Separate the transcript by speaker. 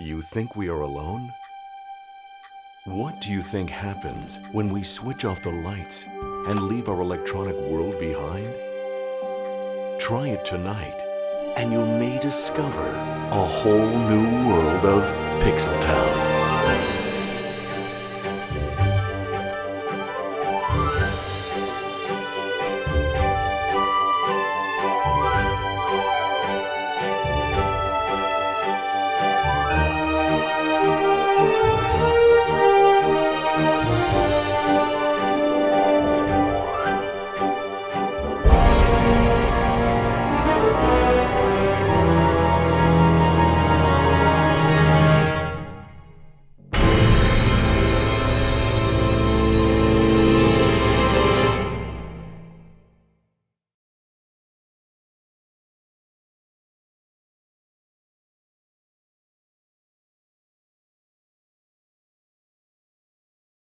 Speaker 1: You think we are alone? What do you think happens when we switch off the lights and leave our electronic world behind? Try it tonight, and you may discover a whole new world of Pixletown.